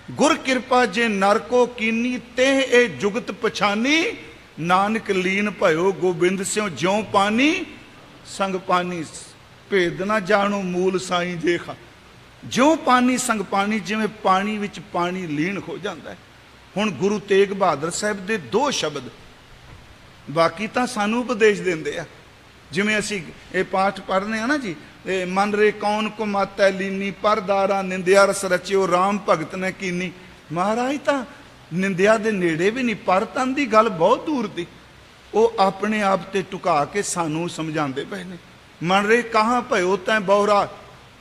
गुर कृपा जे नरको कीनी तेह ए जुगत पछानी, नानक लीन भयो गोबिंद स्यों ज्यों पानी संग पानी। भेद ना जानो मूल साईं जेखा, ज्यों पानी संग पानी, जिवें पानी विच पानी लीन हो जाता है। हुण गुरु तेग बहादुर साहब दे दो शब्द बाकी तां सानू उपदेश देंदे आ। जिवें असीं ये पाठ पढ़ने ना जी, मन रे कौन को माता लीनी, परदारा निंदिया रस रचियो राम भगत ने कीनी। महाराज तां निंदिया दे नेड़े भी नहीं, पर तन दी गल बहुत दूर दी। वो अपने आप ते टुका के सानू समझाते पे ने। मन रे कहाँ भयो तैं बौरा,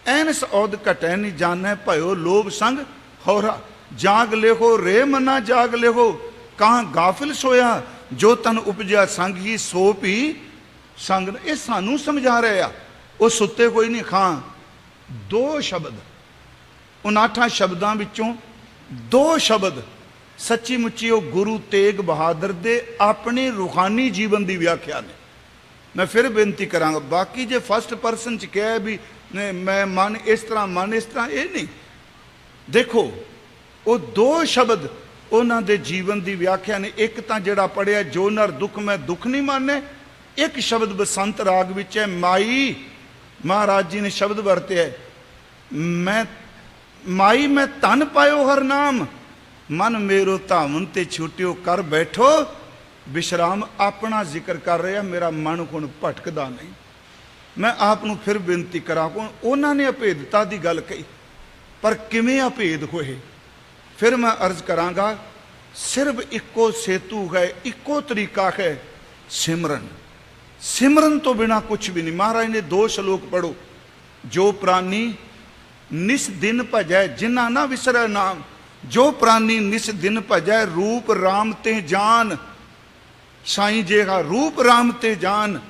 ऐनस औद घटै नहीं जानै, भयो लोभ संग होरा। जाग लेहो रे मना जाग लेहो, कहाँ गाफिल सोया, जो तन उपजा संग ही सो पी संग। ये सानू समझा रहे आ, वो सुते कोई नहीं। खां दो शब्द 59 शब्दां विचों दो शब्द सच्ची मुच्ची वो गुरु तेग बहादुर दे अपने रूहानी जीवन की व्याख्या ने। मैं फिर बेनती करांगा, बाकी जे फर्स्ट परसन च कहा भी मैं मन इस तरह मन इस तरह, ये नहीं। देखो वो दो शब्द उन्हां दे जीवन की व्याख्या ने। एक तां जिहड़ा पढ़िया जो नर दुख मैं दुख नहीं माने, एक शब्द बसंत राग विच है माई। महाराज जी ने शब्द वरते है, मैं माई मैं धन पायो हर नाम, मन मेरो धावन ते छुटियो कर बैठो विश्राम। अपना जिक्र कर रहा, मेरा मन हुण भटकदा नहीं। मैं आप नूं फिर बेनती करा, उन्होंने अभेदता की गल कही, पर किवें अभेद होए फिर मैं अर्ज करांगा। सिर्फ इको सेतु है, इको तरीका है सिमरन। सिमरन तो बिना कुछ भी नहीं। महाराज ने दो श्लोक पढ़ो, जो प्राणी निस दिन भजै जिन्ना ना विसरै नाम, जो प्राणी निस दिन भजै रूप राम ते जान। साईं जेगा रूप राम ते जान,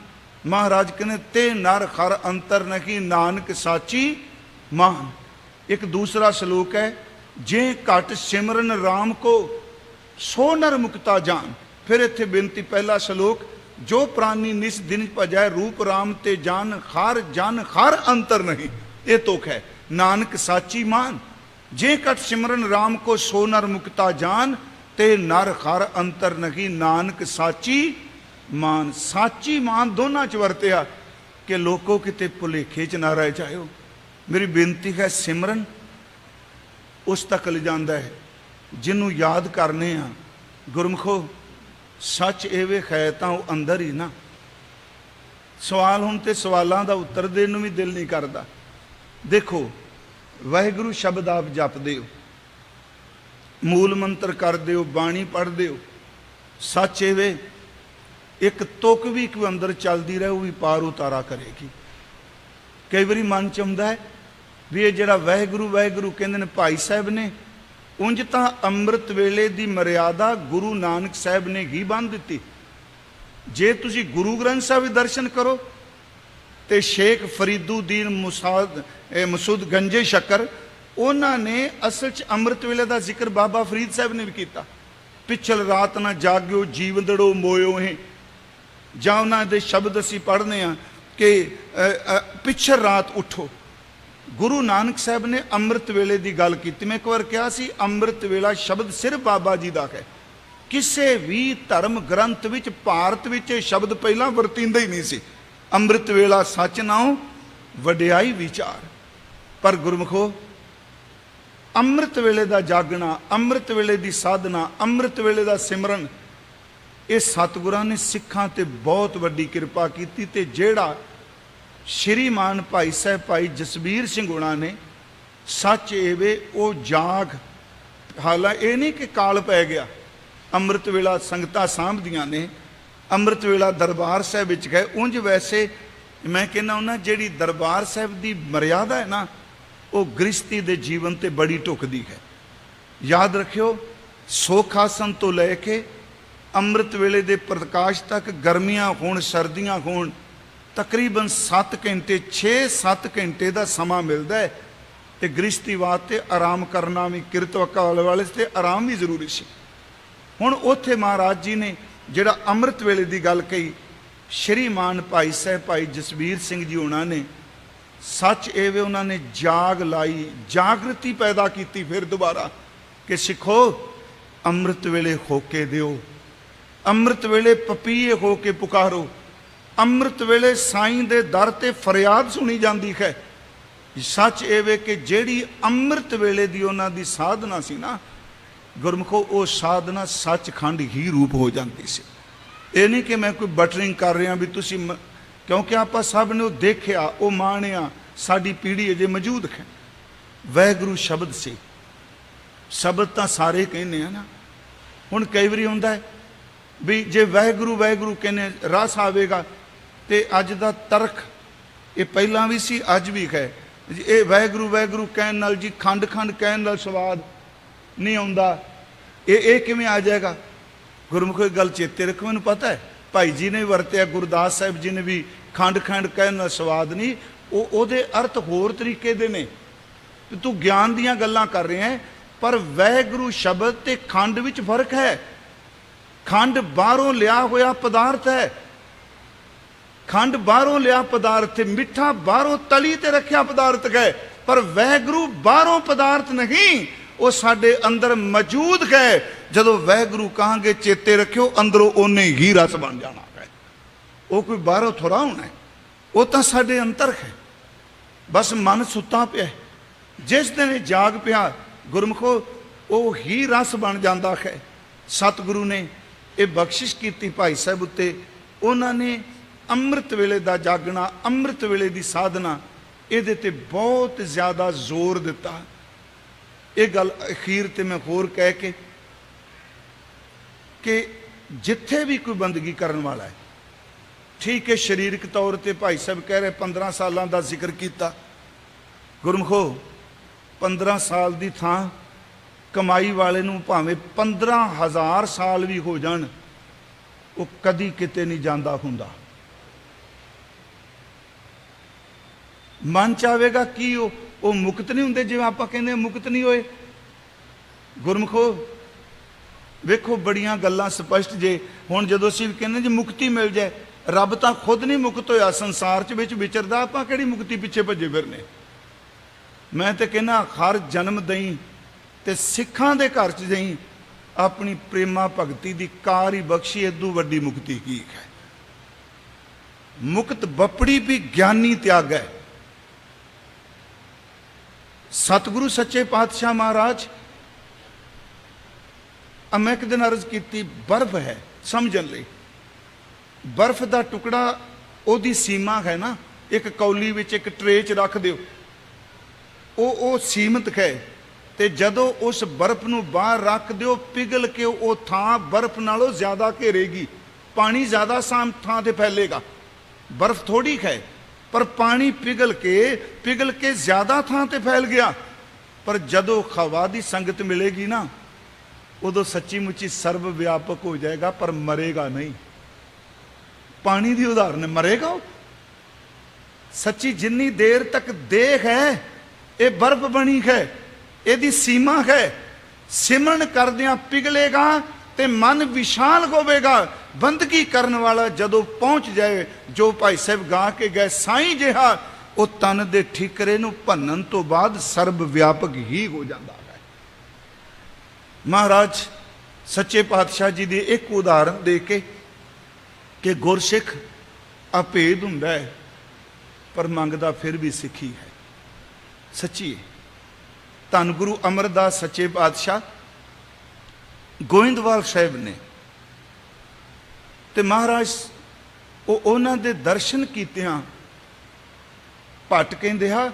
महाराज कहने ते नर खर अंतर नहीं, नानक साची मान। एक दूसरा श्लोक है, जे घट सिमरन राम को सो नर मुक्ता जान। फिर इत्थे बेनती, पहला श्लोक, जो प्राणी निस दिन भजै रूप राम ते जान, खार जन खार अंतर नहीं। ये तुक है, नानक साची मान। जे कट सिमरन राम को सो नर मुक्ता जान, ते नर खार अंतर नहीं, नानक साची मान। साची मान दोनों च वरत्या कि लोगों किते भुलेखे च ना रह जाओ। मेरी बेनती है, सिमरन उस तक ले जाता है जिन्हों याद करने आ। गुरमुखो सच एवे है तो वह अंदर ही ना। सवाल हुण ते सवालों का उत्तर देने भी दिल नहीं करता। देखो वाहिगुरू शब्द आप जपदे हो, मूल मंत्र करदे हो, बाणी पढ़दे हो, सच एवे एक तुक भी कोई अंदर चलती रहे, वो भी पार उतारा करेगी। कई बार मन च आउंदा है भी ये जिहड़ा वाहिगुरू वाहिगुरू कहंदे ने भाई साहब ने, उंज तां अमृत वेले की मर्यादा गुरु नानक साहब ने ही बन दी। जे तुसी गुरु ग्रंथ साहब दर्शन करो तो शेख फरीदुद्दीन मसूद गंजे शक्कर उन्होंने असल च अमृत वेले का जिक्र बाबा फरीद साहब ने भी किया। पिछल रात ना जाग्यो जीवदड़ो मोयो है, जां उन्होंने दे शब्द असी पढ़ने कि पिछल रात उठो। गुरु नानक साहब ने अमृत वेले की गल की। मैं एक बार कहा सी, अमृत वेला शब्द सिर्फ बाबा जी का है, किसी भी धर्म ग्रंथ विच भारत विच शब्द पहला वरतींदा ही नहीं सी। अमृत वेला सच नाओ वडियाई विचार। पर गुरमुखो अमृत वेले का जागना, अमृत वेले की साधना, अमृत वेले का सिमरन, ये सतगुरां ने सिखां ते बहुत वड्डी किरपा की। ते जेड़ा श्रीमान भाई साहब भाई जसबीर सिंह हुणां ने सच एवे वो जाग, हालां ये नहीं कि काल पै गया। अमृत वेला संगतां सांभदियां ने, अमृत वेला दरबार साहब विच गए। उंज वैसे मैं कहना उन्ना जिहड़ी दरबार साहब की मर्यादा है ना, वो गृहस्थी दे जीवन ते बड़ी ढुकदी है। याद रखियो, सुख आसन तो लैके अमृत वेले दे प्रकाश तक गर्मियां होण सर्दियां होण तकरीबन 7 घंटे 6-7 घंटे का समा मिलता है। तो गृहस्थी वास्ते आराम करना भी, किरत वाले से आराम भी जरूरी सी। हुण उत्थे महाराज जी ने जिहड़ा अमृत वेले की गल कही, श्रीमान भाई साहब भाई जसबीर सिंह जी उन्होंने सच एवे उन्होंने जाग लाई, जागृति पैदा की। फिर दोबारा कि सिखो ਅੰਮ੍ਰਿਤ ਵੇਲੇ ਹੋਕੇ ਦਿਓ, ਅੰਮ੍ਰਿਤ ਵੇਲੇ ਪਪੀਏ ਹੋ ਕੇ ਪੁਕਾਰੋ, ਅੰਮ੍ਰਿਤ ਵੇਲੇ ਸਾਈਂ ਦੇ ਦਰ ਤੇ ਫਰਿਆਦ ਸੁਣੀ ਜਾਂਦੀ ਹੈ। ਸੱਚ ਇਹ ਵੇ ਕਿ ਜਿਹੜੀ ਅੰਮ੍ਰਿਤ ਵੇਲੇ ਦੀ ਉਹਨਾਂ ਦੀ ਸਾਧਨਾ ਸੀ ਨਾ ਗੁਰਮੁਖੋ, ਉਹ ਸਾਧਨਾ ਸੱਚਖੰਡ ਹੀ ਰੂਪ ਹੋ ਜਾਂਦੀ ਸੀ। ਇਹ ਨਹੀਂ ਕਿ ਮੈਂ ਕੋਈ ਬਟਰਿੰਗ ਕਰ ਰਿਹਾ ਵੀ ਤੁਸੀਂ ਕਿਉਂਕਿ ਆਪਾਂ ਸਭ ਨੇ ਉਹ ਦੇਖਿਆ, ਉਹ ਮਾਣਿਆ, ਸਾਡੀ ਪੀੜ੍ਹੀ ਅਜੇ ਮੌਜੂਦ ਹੈ। ਵਾਹਿਗੁਰੂ ਸ਼ਬਦ ਸੀ, ਸ਼ਬਦ ਤਾਂ ਸਾਰੇ ਕਹਿੰਦੇ ਆ ਨਾ। ਹੁਣ ਕਈ ਵਾਰੀ ਹੁੰਦਾ ਹੈ ਵੀ ਜੇ ਵਾਹਿਗੁਰੂ ਵਾਹਿਗੁਰੂ ਕਹਿੰਦੇ ਰਸ ਆਵੇਗਾ, ਤੇ ਅੱਜ ਦਾ ਤਰਕ ਇਹ ਪਹਿਲਾਂ ਵੀ ਸੀ ਅੱਜ ਵੀ ਹੈ। ਇਹ ਵਾਹਿਗੁਰੂ ਵਾਹਿਗੁਰੂ ਕਹਿਣ ਨਾਲ ਜੀ ਖੰਡ ਖੰਡ ਕਹਿਣ ਨਾਲ ਸਵਾਦ ਨਹੀਂ ਆਉਂਦਾ, ਇਹ ਕਿਵੇਂ ਆ ਜਾਏਗਾ? ਗੁਰਮੁਖੋ ਇਹ ਗੱਲ ਚੇਤੇ ਰੱਖੋ। ਮੈਨੂੰ ਪਤਾ ਹੈ ਭਾਈ ਜੀ ਨੇ ਵਰਤਿਆ, ਗੁਰਦਾਸ ਸਾਹਿਬ ਜੀ ਨੇ ਵੀ ਖੰਡ ਖੰਡ ਕਹਿਣ ਨਾਲ ਸਵਾਦ ਨਹੀਂ, ਉਹਦੇ ਅਰਥ ਹੋਰ ਤਰੀਕੇ ਦੇ ਨੇ। ਤੂੰ ਗਿਆਨ ਦੀਆਂ ਗੱਲਾਂ ਕਰ ਰਿਹਾ ਹੈ, ਪਰ ਵਾਹਿਗੁਰੂ ਸ਼ਬਦ ਤੇ ਖੰਡ ਵਿੱਚ ਫਰਕ ਹੈ। ਖੰਡ ਬਾਹਰੋਂ ਲਿਆ ਹੋਇਆ ਪਦਾਰਥ ਹੈ, ਖੰਡ ਬਾਹਰੋਂ ਲਿਆ ਪਦਾਰਥ ਹੈ, ਮਿੱਠਾ ਬਾਹਰੋਂ ਤਲੀ ਤੇ ਰੱਖਿਆ ਪਦਾਰਥ ਹੈ। ਪਰ ਵਾਹਿਗੁਰੂ ਬਾਹਰੋਂ ਪਦਾਰਥ ਨਹੀਂ, ਉਹ ਸਾਡੇ ਅੰਦਰ ਮੌਜੂਦ ਹੈ। ਜਦੋਂ ਵਾਹਿਗੁਰੂ ਕਹਾਂਗੇ ਚੇਤੇ ਰੱਖਿਓ, ਅੰਦਰੋਂ ਉਹਨੇ ਹੀ ਰਸ ਬਣ ਜਾਣਾ ਹੈ। ਉਹ ਕੋਈ ਬਾਹਰੋਂ ਥੋੜਾ ਹੋਣਾ ਹੈ, ਉਹ ਤਾਂ ਸਾਡੇ ਅੰਦਰ ਹੈ। ਬਸ ਮਨ ਸੁੱਤਾ ਪਿਆ, ਜਿਸ ਦਿਨ ਜਾਗ ਪਿਆ ਗੁਰਮੁਖੋ ਉਹ ਹੀ ਰਸ ਬਣ ਜਾਂਦਾ ਹੈ। ਸਤਿਗੁਰੂ ਨੇ ਇਹ ਬਖਸ਼ਿਸ਼ ਕੀਤੀ ਭਾਈ ਸਾਹਿਬ ਉੱਤੇ, ਉਹਨਾਂ ਨੇ ਅੰਮ੍ਰਿਤ ਵੇਲੇ ਦਾ ਜਾਗਣਾ, ਅੰਮ੍ਰਿਤ ਵੇਲੇ ਦੀ ਸਾਧਨਾ, ਇਹਦੇ ਤੇ ਬਹੁਤ ਜ਼ਿਆਦਾ ਜ਼ੋਰ ਦਿੱਤਾ। ਇਹ ਗੱਲ ਅਖੀਰ ਤੇ ਮੈਂ ਹੋਰ ਕਹਿ ਕੇ ਕਿ ਜਿੱਥੇ ਵੀ ਕੋਈ ਬੰਦਗੀ ਕਰਨ ਵਾਲਾ ਹੈ, ਠੀਕ ਹੈ ਸਰੀਰਕ ਤੌਰ ਤੇ ਭਾਈ ਸਾਹਿਬ ਕਹਿ ਰਹੇ 15 ਸਾਲਾਂ ਦਾ ਜ਼ਿਕਰ ਕੀਤਾ। ਗੁਰਮੁਖੋ 15 ਸਾਲ ਦੀ ਥਾਂ ਕਮਾਈ ਵਾਲੇ ਨੂੰ ਭਾਵੇਂ 15,000 ਸਾਲ ਵੀ ਹੋ ਜਾਣ, ਉਹ ਕਦੀ ਕਿਤੇ ਨਹੀਂ ਜਾਂਦਾ ਹੁੰਦਾ। ਮਨ ਚਾਹੇਗਾ ਕਿ ਉਹ ਮੁਕਤ ਨਹੀਂ ਹੁੰਦੇ, ਜਿਵੇਂ ਆਪਾਂ ਕਹਿੰਦੇ ਮੁਕਤ ਨਹੀਂ ਹੋਏ। ਗੁਰਮੁਖੋ ਵੇਖੋ ਬੜੀਆਂ ਗੱਲਾਂ ਸਪਸ਼ਟ ਜੇ। ਹੁਣ ਜਦੋਂ ਅਸੀਂ ਕਹਿੰਦੇ ਜੀ ਮੁਕਤੀ ਮਿਲ ਜਾਏ, ਰੱਬ ਤਾਂ ਖੁਦ ਨਹੀਂ ਮੁਕਤ ਹੋਇਆ, ਸੰਸਾਰ 'ਚ ਵਿੱਚ ਵਿਚਰਦਾ, ਆਪਾਂ ਕਿਹੜੀ ਮੁਕਤੀ ਪਿੱਛੇ ਭੱਜੇ ਫਿਰਨੇ। ਮੈਂ ਤੇ ਕਹਿੰਦਾ ਹਰ ਜਨਮ ਦਈ ਤੇ ਸਿੱਖਾਂ ਦੇ ਘਰ 'ਚ ਜਾਈ, ਆਪਣੀ ਪ੍ਰੇਮਾ ਭਗਤੀ ਦੀ ਕਾਰ ਹੀ ਬਖਸ਼ੀ, ਇਦੋਂ ਵੱਡੀ ਮੁਕਤੀ ਕੀ ਹੈ? ਮੁਕਤ ਬਪੜੀ ਵੀ ਗਿਆਨੀ ਤਿਆਗ ਹੈ। ਸਤਿਗੁਰੂ ਸੱਚੇ ਪਾਤਸ਼ਾਹ ਮਹਾਰਾਜ, ਮੈਂ ਇੱਕ ਦਿਨ ਅਰਜ਼ ਕੀਤੀ, ਬਰਫ਼ ਹੈ ਸਮਝਣ ਲਈ, ਬਰਫ਼ ਦਾ ਟੁਕੜਾ ਉਹਦੀ ਸੀਮਾ ਹੈ ਨਾ, ਇੱਕ ਕੌਲੀ ਵਿੱਚ ਇੱਕ ਟਰੇ 'ਚ ਰੱਖ ਦਿਓ, ਉਹ ਸੀਮਤ ਹੈ। ਤੇ ਜਦੋਂ ਉਸ ਬਰਫ਼ ਨੂੰ ਬਾਹਰ ਰੱਖ ਦਿਓ, ਪਿਘਲ ਕੇ ਉਹ ਥਾਂ ਬਰਫ਼ ਨਾਲੋਂ ਜ਼ਿਆਦਾ ਘੇਰੇਗੀ, ਪਾਣੀ ਜ਼ਿਆਦਾ ਥਾਂ ਤੇ ਫੈਲੇਗਾ। ਬਰਫ਼ ਥੋੜੀ ਹੈ, ਪਰ ਪਾਣੀ ਪਿਘਲ ਕੇ ਜ਼ਿਆਦਾ ਥਾਂ ਤੇ ਫੈਲ ਗਿਆ। ਪਰ ਜਦੋਂ ਖਵਾ ਦੀ ਸੰਗਤ ਮਿਲੇਗੀ ਨਾ, ਉਦੋਂ ਸੱਚੀ ਮੁੱਚੀ ਸਰਬ ਵਿਆਪਕ ਹੋ ਜਾਏਗਾ, ਪਰ ਮਰੇਗਾ ਨਹੀਂ। ਪਾਣੀ ਦੀ ਉਦਾਹਰਨ, ਮਰੇਗਾ ਉਹ ਸੱਚੀ। ਜਿੰਨੀ ਦੇਰ ਤੱਕ ਦੇਹ ਹੈ, ਇਹ ਬਰਫ਼ ਬਣੀ ਹੈ, ਇਹਦੀ ਸੀਮਾ ਹੈ। ਸਿਮਰਨ ਕਰਦਿਆਂ ਪਿਘਲੇਗਾ ਤੇ ਮਨ ਵਿਸ਼ਾਲ ਹੋਵੇਗਾ। ਬੰਦਗੀ ਕਰਨ ਵਾਲਾ ਜਦੋਂ ਪਹੁੰਚ ਜਾਏ, ਜੋ ਭਾਈ ਸਾਹਿਬ ਗਾ ਕੇ ਗਏ, ਸਾਈਂ ਜਿਹਾ, ਉਹ ਤਨ ਦੇ ਠੀਕਰੇ ਨੂੰ ਭੰਨਣ ਤੋਂ ਬਾਅਦ ਸਰਬ ਵਿਆਪਕ ਹੀ ਹੋ ਜਾਂਦਾ ਹੈ। ਮਹਾਰਾਜ ਸੱਚੇ ਪਾਤਸ਼ਾਹ ਜੀ ਦੀ ਇੱਕ ਉਦਾਹਰਨ ਦੇ ਕੇ ਕਿ ਗੁਰਸਿੱਖ ਅਭੇਦ ਹੁੰਦਾ ਹੈ, ਪਰ ਮੰਗਦਾ ਫਿਰ ਵੀ ਸਿੱਖੀ ਹੈ, ਸੱਚੀ ਹੈ। ਧੰਨ ਗੁਰੂ ਅਮਰਦਾਸ ਸੱਚੇ ਪਾਤਸ਼ਾਹ ਗੋਇੰਦਵਾਲ ਸਾਹਿਬ ਨੇ, ਤੇ ਮਹਾਰਾਜ ਉਹਨਾਂ ਦੇ ਦਰਸ਼ਨ ਕੀਤਿਆਂ ਭੱਟ ਕਹਿੰਦੇ ਆ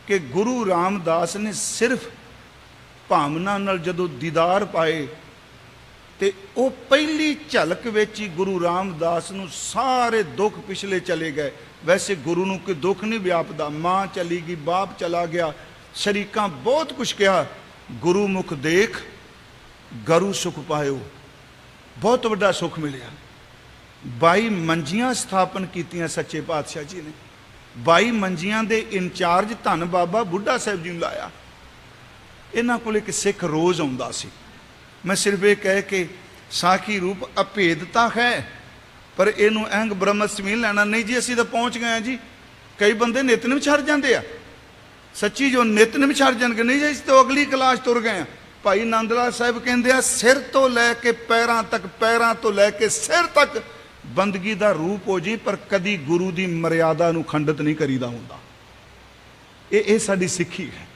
ਕਿ ਗੁਰੂ ਰਾਮਦਾਸ ਨੇ ਸਿਰਫ ਭਾਵਨਾ ਨਾਲ ਜਦੋਂ ਦੀਦਾਰ ਪਾਏ, ਤੇ ਉਹ ਪਹਿਲੀ ਝਲਕ ਵਿੱਚ ਹੀ ਗੁਰੂ ਰਾਮਦਾਸ ਨੂੰ ਸਾਰੇ ਦੁੱਖ ਪਿਛਲੇ ਚਲੇ ਗਏ। ਵੈਸੇ ਗੁਰੂ ਨੂੰ ਕੋਈ ਦੁੱਖ ਨਹੀਂ ਵਿਆਪਦਾ, ਮਾਂ ਚਲੀ ਗਈ, ਬਾਪ ਚਲਾ ਗਿਆ, ਸ਼ਰੀਕਾਂ ਬਹੁਤ ਕੁਛ ਕਿਹਾ, ਗੁਰੂ ਮੁਖ ਦੇਖ ਗਰੂ ਸੁਖ ਪਾਇਓ, ਬਹੁਤ ਵੱਡਾ ਸੁਖ ਮਿਲਿਆ। 22 ਮੰਜੀਆਂ ਸਥਾਪਨ ਕੀਤੀਆਂ ਸੱਚੇ ਪਾਤਸ਼ਾਹ ਜੀ ਨੇ। 22 ਮੰਜੀਆਂ ਦੇ ਇੰਚਾਰਜ ਧੰਨ ਬਾਬਾ ਬੁੱਢਾ ਸਾਹਿਬ ਜੀ ਨੂੰ ਲਾਇਆ। ਇਹਨਾਂ ਕੋਲ ਇੱਕ ਸਿੱਖ ਰੋਜ਼ ਆਉਂਦਾ ਸੀ। ਮੈਂ ਸਿਰਫ ਇਹ ਕਹਿ ਕੇ ਸਾਖੀ ਰੂਪ ਅਭੇਦਤਾ ਹੈ, ਪਰ ਇਹਨੂੰ ਅਹਿੰਗ ਬ੍ਰਹਮ ਸਮੀਲ ਲੈਣਾ ਨਹੀਂ ਜੀ। ਅਸੀਂ ਤਾਂ ਪਹੁੰਚ ਗਏ ਹਾਂ ਜੀ। ਕਈ ਬੰਦੇ ਨਿਤਨੇਮ ਛੱਡ ਜਾਂਦੇ ਆ, ਸੱਚੀ ਜੋ ਨਿਤਨੇਮ ਛੱਡ ਜਾਣਗੇ, ਨਹੀਂ ਜੀ ਅਸੀਂ ਤਾਂ ਅਗਲੀ ਕਲਾਸ ਤੁਰ ਗਏ ਹਾਂ। भाई नंद लाल साहब कहते हैं सिर तो लैके पैरां तक, पैरां तो लैके सिर तक बंदगी का रूप हो जी, पर कदी गुरु की मर्यादा नूं खंडित नहीं करीदा हुंदा। ये साडी सिੱਖੀ है।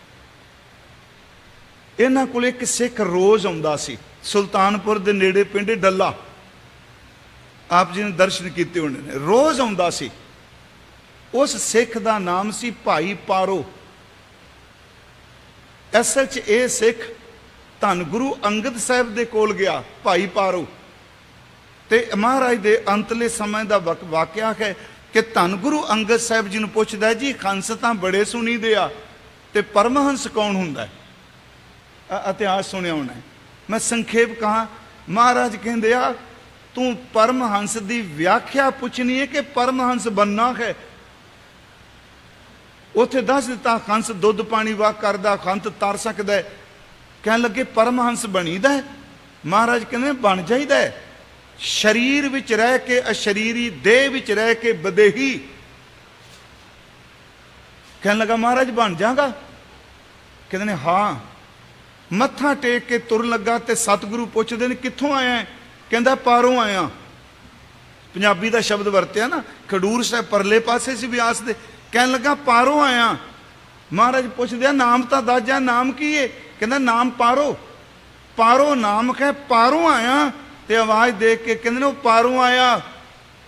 इन्हां कोल एक सिख रोज़ आउंदा सी, सुल्तानपुर दे नेड़े पिंड डल्ला, आप जी ने दर्शन किए होने ने, रोज़ आउंदा सी। उस सिख का नाम सी भाई पारो। असल च ये सिख धन गुरु अंगद साहब दे कोल गया, भाई पारो, ते महाराज दे अंतले समय का वाकया है कि धन गुरु अंगद साहब जी नूं पुछदा जी हंस तां बड़े सुनी दे आ, ते परमहंस कौन हुंदा है? इतिहास सुनिया होना है, मैं संखेप कहा। महाराज कहंदे आ तू परमहंस की व्याख्या पूछनी है कि परमहंस बनना है? उत्थे दस दिता हंस दुध पानी वाह करदा, हंस तर सकदा है। कहन लगे परमहंस बनीदा है? महाराज कहंदे बन जाईदा है, शरीर विच रह के अशरीरी, देह विच रह के बदेही। कहन लगा महाराज बन जागा? कहते ने हाँ। मत्था टेक के तुर लगा ते सतगुरु पुछदे ने कित्थों आया है? कहंदा पारों आया। पंजाबी का शब्द वरत्या ना, खडूर साहब परले पासे सी ब्यास दे। कहन लगा पारों आया। महाराज पुछदे नाम तां दस जा, नाम की है? कहंदा नाम पारो। पारो नाम है, पारों आया। ते आवाज देख के कहंदे ने पारों आया,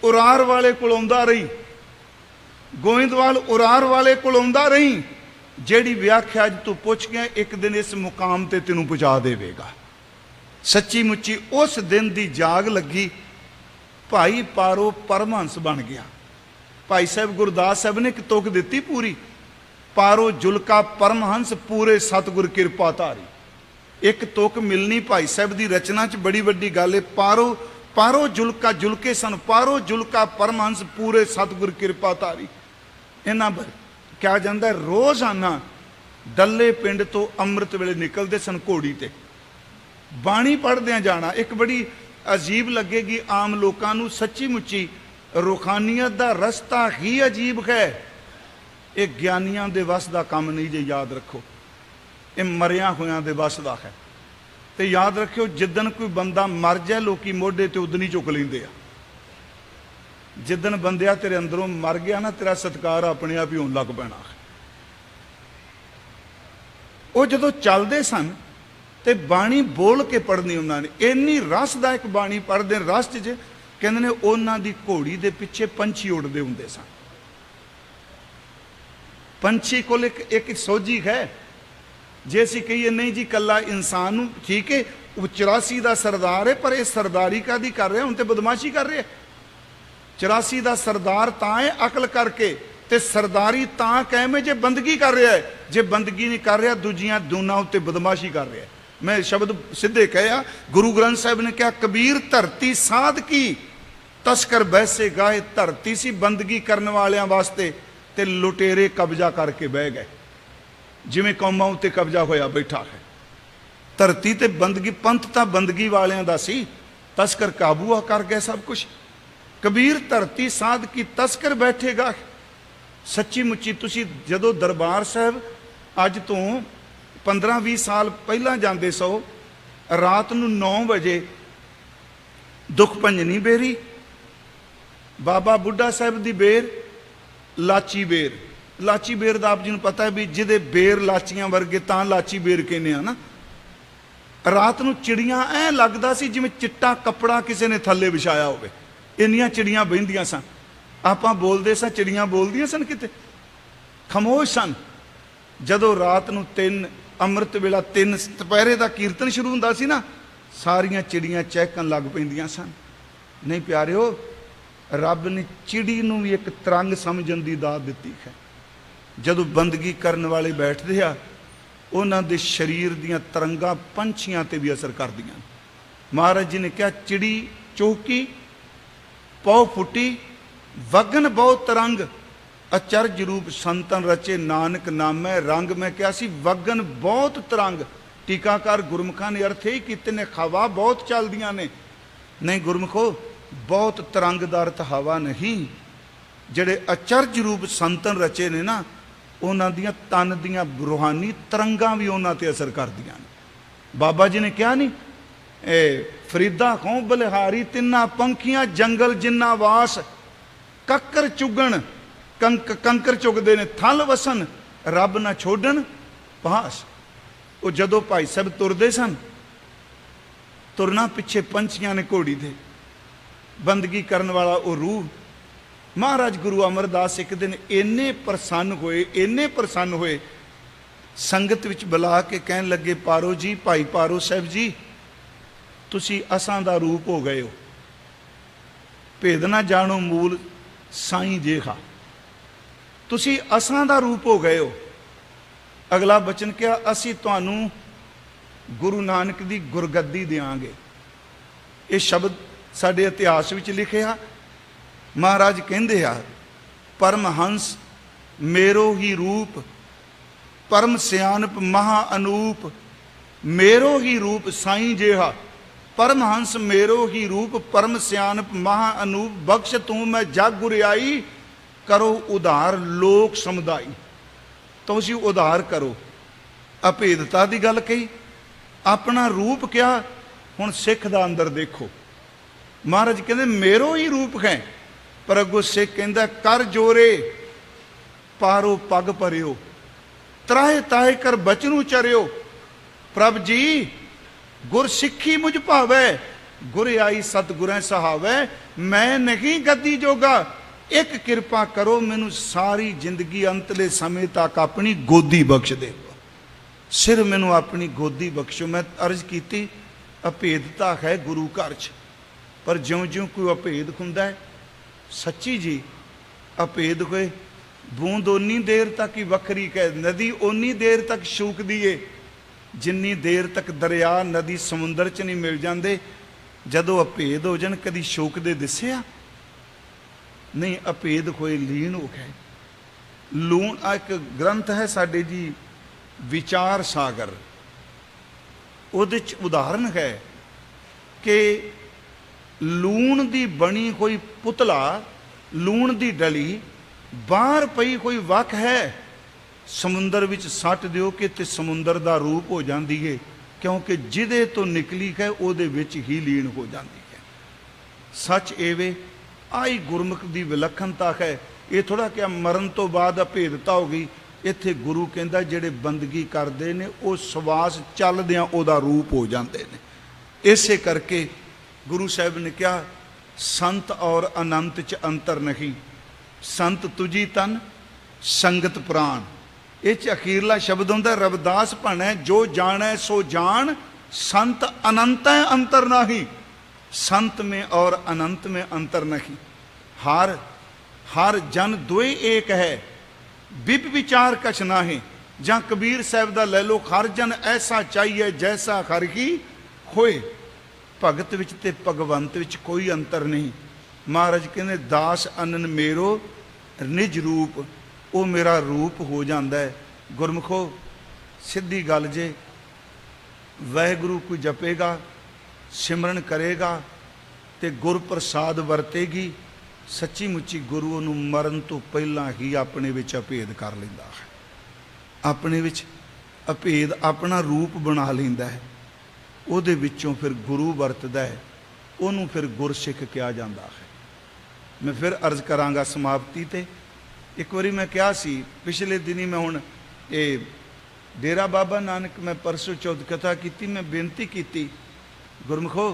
उरार वाले कोल आउंदा रही, गोइंदवाल उरार वाले कोल आउंदा रही। जेड़ी व्याख्या अज तू पुछ गया एक दिन इस मुकाम ते तेनू पहुंचा देवेगा। सच्ची मुच्ची उस दिन दी जाग लगी, भाई पारो परमहंस बन गया। भाई साहब गुरदास साहब ने एक तुक दी पूरी, पारो जुलका परमहंस पूरे सतगुर किरपा धारी। एक तुक मिलनी भाई साहब की रचना च बड़ी वड्डी गल है। पारो पारो जुलका, जुलके सन, पारो जुलका परमहंस पूरे सतगुर किरपा धारी। इन्हां क्या जाता है, रोजाना डल्ले पिंड तो अमृत वेले निकलते सन घोड़ी ते, बाणी पढ़दे जाना। एक बड़ी अजीब लगेगी आम लोगों को, सच्ची मुच्ची रूखानियत का रस्ता ही अजीब है। ये ज्ञानियों के वस का काम नहीं, जे याद रखो, ये मरिया होया दे वस का है। तो याद रखियो जिदन कोई बंदा मर जाए लोग मोढे ते उदन ही चुक लेंदे आ। जिदन बंदिया तेरे अंदरों मर गया ना, तेरा सत्कार अपने आप ही होने लग पैना। वो जो चलते सन तो बाणी बोल के पढ़नी उन्होंने, इन्नी रसदायक बाणी पढ़ते, रस च कहते हैं उन्हों की घोड़ी के पिछे पंछी उड़ते होंगे सन। पंछी को एक सोझी है, जे असीं कहिए नहीं जी कला इंसान, ठीक है वो 84 का सरदार है, पर यह सरदारी का दी कर रहे, हूँ तो बदमाशी कर रहे हैं। 84 का सरदार तां है अकल करके, ते सरदारी तां कायम है जे बंदगी कर रहा है। जे बंदगी नहीं कर रहा दूजियां दूना उत्ते बदमाशी कर रहा है। मैं शब्द सीधे कहा, गुरु ग्रंथ साहब ने कहा कबीर धरती साध की, तस्कर बैसे गाए। धरती सी बंदगी करने वालियां वास्ते, ते लुटेरे कब्जा करके बह गए, जिमें कौमां उत्ते कब्जा होया बैठा है। धरती ते बंदगी, पंथ तां बंदगी वालियां दा सी, तस्कर काबू कर गए सब कुछ। कबीर धरती साध की, तस्कर बैठेगा। सच्ची मुच्ची तुसी जदों दरबार साहब अज तो 15-20 साल पहला जाते सो, रात नूं 9 बजे दुख भंजनी बेरी, बाबा बुढ़ा साहब की बेर, लाची बेर। लाची बेर का आप जी नूं पता है भी जिदे बेर लाचियां वर्गे तां लाची बेर कहने आ ना। रात नूं चिड़ियां ऐ लगदा सी जिवें चिट्टा कपड़ा किसी ने थल्ले विछाया होवे, इन्नियां चिड़ियां बहिंदियां सन। आपां बोलदे सन, चिड़ियां बोलदियां सन, किते खामोश सन। जदों रात नूं 3 अमृत वेला 3 दुपहरे का कीर्तन शुरू हुंदा सी ना, सारियां चिड़ियां चहकन लग पैंदियां सन। नहीं प्यारिओ, रब ने चिड़ी नूं भी एक तरंग समझण दी दात दित्ती है। जदों बंदगी करन वाले बैठदे आ, उन्हां दे शरीर दीयां तरंगां पंछियां ते भी असर करदियां। महाराज जी ने कहा चिड़ी चौकी पौ फुटी, वगन बहुत तरंग, अचरज रूप संतन रचे नानक नामै रंग। मैं क्या सी वगन बहुत तरंग। टीकाकार गुरमुखां ने अर्थ यही कीते ने, हवा बहुत चलदियां ने। नहीं गुरमुखो, बहुत तरंग दा अर्थ हवा नहीं। जिहड़े अचरज रूप संतन रचे ने ना, उन्हां दियां तन दियां रूहानी तरंगां भी उन्हां ते असर करदियां ने। बाबा जी ने कहा नहीं, फरीदा खो बलिहारी तिन्ना पंखियां जंगल जिन्ना वास, कक्कर चुगण कंकर चुगदे ने थल वसन, रब ना छोड़न पास। वो जदों भाई साहब तुरदे सन, तुरना पिछे पंछियां ने घोड़ी दे, बंदगी करन वाला वो रूह। महाराज गुरु अमरदास एक दिन इन्ने प्रसन्न होए, इन्ने प्रसन्न होए, संगत विच बुला के कहन लगे, पारो जी, भाई पारो साहब जी, तुसी असां दा रूप हो गए हो, भेद ना जानो मूल साईं जेहा, तुसी असां दा रूप हो गए हो। अगला बचन क्या, असी तुहानू गुरु नानक दी गुरगद्दी देंगे। ये शब्द साडे इतिहास विच लिखिया। महाराज कहंदे आ, परमहंस मेरो ही रूप, परम सियानप महा अनूप, मेरो ही रूप साईं जेहा। परमहंस मेरो ही रूप, परम सियानप महा अनूप, बख्श तू मैं जग गुरियाई, करो उधार लोक समुदाई। तो उसी उधार करो। अभेदता की गल कही, अपना रूप क्या, हुण सिख दा अंदर देखो। महाराज कहते मेरो ही रूप है, पर अगो सिख कहता कर जोरे पारो पग भरियो, त्राहे ताहे कर बचनू चरियो। प्रभ जी गुर सिखी मुझ भावै, गुर आई सतगुरै सहावै, मैं नहीं गद्दी जोगा, एक किरपा करो मैनू सारी जिंदगी अंतले समय तक अपनी गोदी बख्श दे, सिर मैनू अपनी गोदी बख्शो। मैं अर्ज की अभेदता है गुरु घर च, पर ज्यों ज्यों कोई अभेद हुंदा है, सच्ची जी अभेद होए, बूंद उन्नी देर तक ही वखरी कह, नदी उन्नी देर तक शूकदी है जिन्नी देर तक दरिया नदी समुंदर च नहीं मिल जाते। जदों अभेद हो जान कदी शूकदे दिसिया नहीं, अभेद होए लीन हो गए। लूण एक ग्रंथ है साडे जी विचार सागर, उहदे च उदाहरण है कि लूण दी बनी कोई पुतला, लूण दी डली बाहर पई कोई वक है, समुंदर विच सट दिओ कि ते समुंदर दा रूप हो जाती है, क्योंकि जिदे तो निकली है उहदे विच ही लीन हो जाती है। सच एवे आई गुरमुख की विलखणता है। ये थोड़ा क्या मरण तो बाद अभेदता हो गई, इत्थे गुरु कहंदा जिहड़े बंदगी करते हैं वो सवास चलदियां उहदा रूप हो जाते हैं। इसे करके गुरु साहब ने कहा संत और अनंत च अंतर नहीं, संत तुझी तन संगत प्राण। ये अखीरला शब्द होंदा रविदास भणे जो जाने सो जान, संत अनंत है अंतर नहीं, संत में और अनंत में अंतर नहीं। हर हर जन दुए एक है, बिब विचार कछ नाही। जहाँ कबीर साहब दा ले लो, हर जन ऐसा चाहिए जैसा हर ही होए। भगत विच ते भगवंत विच कोई अंतर नहीं। महाराज कहने दास अनन मेरो निज रूप, वो मेरा रूप हो जाता है। गुरमुखो सीधी गल जे, वाहिगुरु कोई जपेगा सिमरन करेगा तो गुर प्रसाद वरतेगी, सच्ची मुच्ची गुरु उन्हूं मरण तो पहला ही अपने विच अभेद कर लैंदा है, अपने विच अभेद अपना रूप बना लैंदा है। उहदे विचों फिर गुरु वरतदा है, उन्हूं फिर गुरसिख कहा जाता है। मैं फिर अर्ज करांगा समाप्ति ते। एक बारी मैं कहा सी पिछले दिनी, मैं हुण ये डेरा बाबा नानक मैं परसों चौथ कथा की, मैं बेनती की गुरमुखो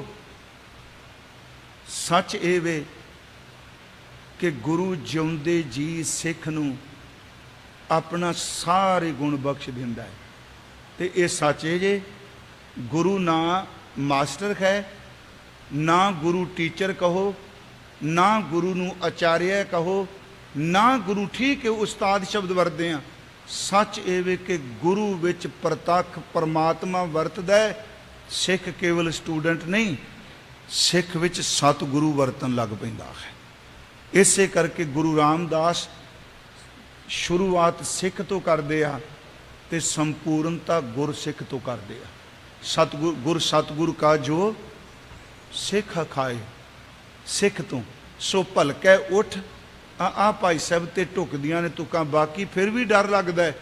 सच ये वे कि गुरु जिउंदे जी सिख नूं अपना सारे गुण बख्श दिंदा है। तो ये सच है जे गुरु ना मास्टर है, ना गुरु टीचर कहो, ना गुरु नूं आचार्य कहो, ना गुरु ठीक है उस्ताद शब्द वरतदे आ। सच ये वे कि गुरु विच प्रतख परमात्मा वरतदा है। सिख केवल स्टूडेंट नहीं, सिख विच सतगुरु वरतन लग पैंदा है। इसे करके गुरु रामदास शुरुआत सिख तो करते आ ते संपूर्णता गुर सिख तो करते आ। सतगुर सतगुरु का जो सिख खाए, सिख तो सो भलकै उठ। आ भाई साहब ते ढुकदियां ने तुकां, बाकी फिर भी डर लगता है।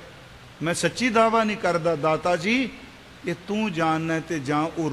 मैं सच्ची दावा नहीं करता दाता जी, ਇਹ ਤੂੰ ਜਾਣਨਾ ਤੇ ਜਾਂ ਉਹ